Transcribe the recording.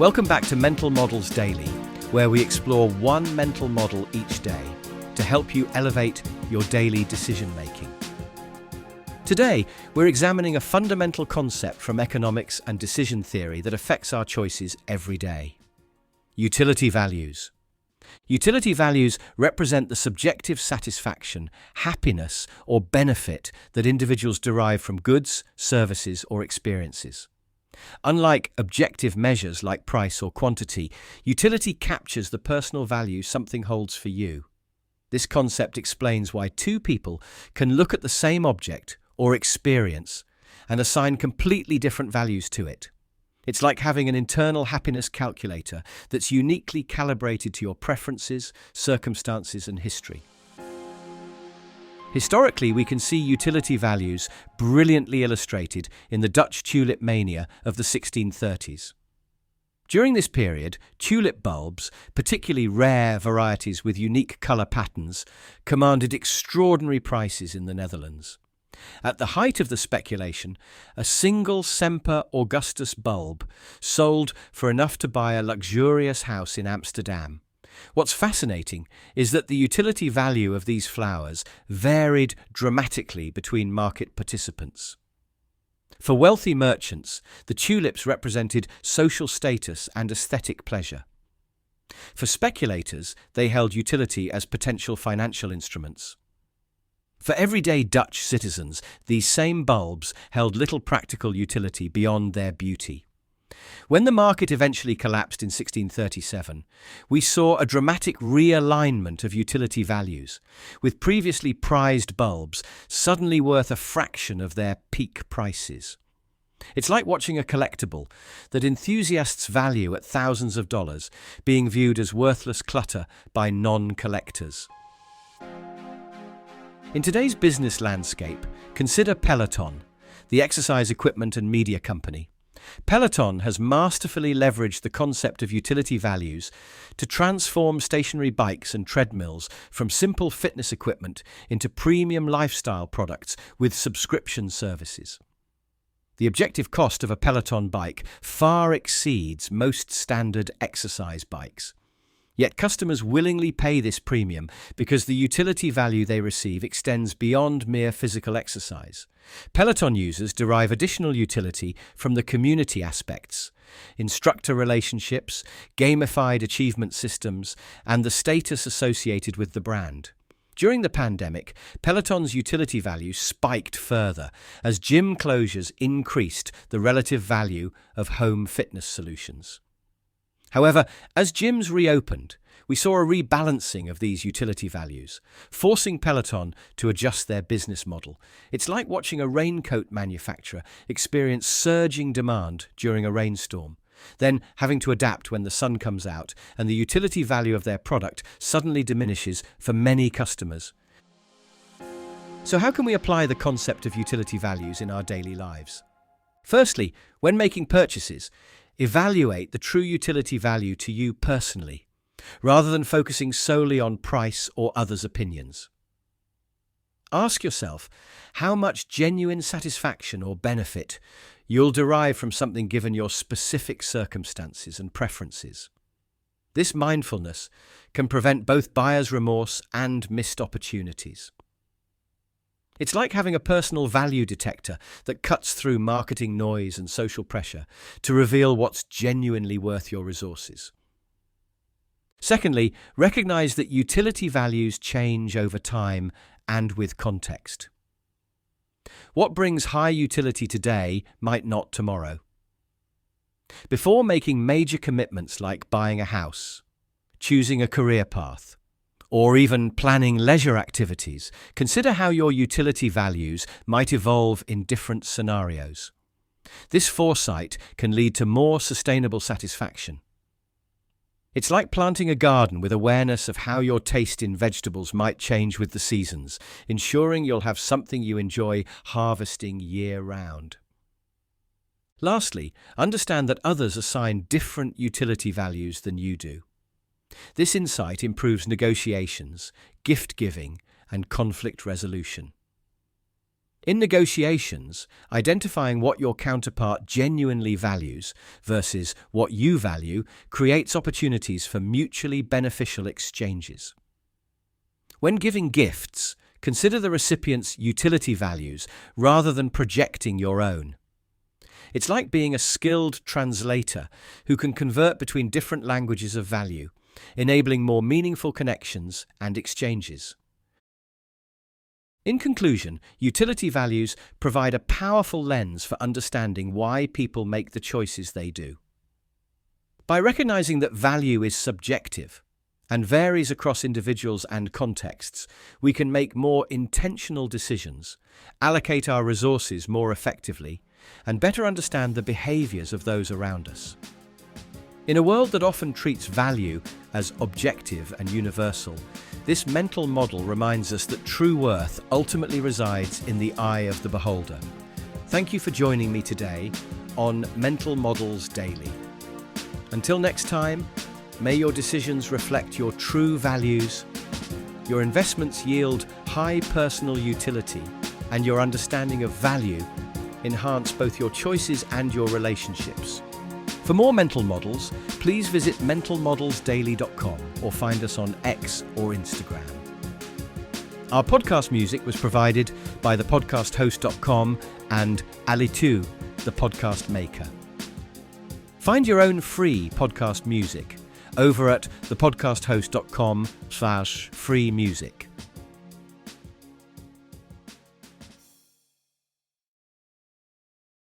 Welcome back to Mental Models Daily, where we explore one mental model each day to help you elevate your daily decision-making. Today, we're examining a fundamental concept from economics and decision theory that affects our choices every day. Utility values. Utility values represent the subjective satisfaction, happiness, or benefit that individuals derive from goods, services, or experiences. Unlike objective measures like price or quantity, utility captures the personal value something holds for you. This concept explains why two people can look at the same object or experience and assign completely different values to it. It's like having an internal happiness calculator that's uniquely calibrated to your preferences, circumstances, and history. Historically, we can see utility values brilliantly illustrated in the Dutch tulip mania of the 1630s. During this period, tulip bulbs, particularly rare varieties with unique colour patterns, commanded extraordinary prices in the Netherlands. At the height of the speculation, a single Semper Augustus bulb sold for enough to buy a luxurious house in Amsterdam. What's fascinating is that the utility value of these flowers varied dramatically between market participants. For wealthy merchants, the tulips represented social status and aesthetic pleasure. For speculators, they held utility as potential financial instruments. For everyday Dutch citizens, these same bulbs held little practical utility beyond their beauty. When the market eventually collapsed in 1637, we saw a dramatic realignment of utility values, with previously prized bulbs suddenly worth a fraction of their peak prices. It's like watching a collectible that enthusiasts value at thousands of dollars being viewed as worthless clutter by non-collectors. In today's business landscape, consider Peloton, the exercise equipment and media company. Peloton has masterfully leveraged the concept of utility values to transform stationary bikes and treadmills from simple fitness equipment into premium lifestyle products with subscription services. The objective cost of a Peloton bike far exceeds most standard exercise bikes. Yet customers willingly pay this premium because the utility value they receive extends beyond mere physical exercise. Peloton users derive additional utility from the community aspects, instructor relationships, gamified achievement systems, and the status associated with the brand. During the pandemic, Peloton's utility value spiked further as gym closures increased the relative value of home fitness solutions. However, as gyms reopened, we saw a rebalancing of these utility values, forcing Peloton to adjust their business model. It's like watching a raincoat manufacturer experience surging demand during a rainstorm, then having to adapt when the sun comes out and the utility value of their product suddenly diminishes for many customers. So how can we apply the concept of utility values in our daily lives? Firstly, when making purchases, evaluate the true utility value to you personally, rather than focusing solely on price or others' opinions. Ask yourself how much genuine satisfaction or benefit you'll derive from something given your specific circumstances and preferences. This mindfulness can prevent both buyer's remorse and missed opportunities. It's like having a personal value detector that cuts through marketing noise and social pressure to reveal what's genuinely worth your resources. Secondly, recognize that utility values change over time and with context. What brings high utility today might not tomorrow. Before making major commitments like buying a house, choosing a career path, or even planning leisure activities, consider how your utility values might evolve in different scenarios. This foresight can lead to more sustainable satisfaction. It's like planting a garden with awareness of how your taste in vegetables might change with the seasons, ensuring you'll have something you enjoy harvesting year-round. Lastly, understand that others assign different utility values than you do. This insight improves negotiations, gift-giving, and conflict resolution. In negotiations, identifying what your counterpart genuinely values versus what you value creates opportunities for mutually beneficial exchanges. When giving gifts, consider the recipient's utility values rather than projecting your own. It's like being a skilled translator who can convert between different languages of value, enabling more meaningful connections and exchanges. In conclusion, utility values provide a powerful lens for understanding why people make the choices they do. By recognizing that value is subjective and varies across individuals and contexts, we can make more intentional decisions, allocate our resources more effectively, and better understand the behaviors of those around us. In a world that often treats value as objective and universal, this mental model reminds us that true worth ultimately resides in the eye of the beholder. Thank you for joining me today on Mental Models Daily. Until next time, may your decisions reflect your true values, your investments yield high personal utility, and your understanding of value enhance both your choices and your relationships. For more mental models, please visit mentalmodelsdaily.com or find us on X or Instagram. Our podcast music was provided by the podcasthost.com and Alitu, the podcast maker. Find your own free podcast music over at thepodcasthost.com/free music.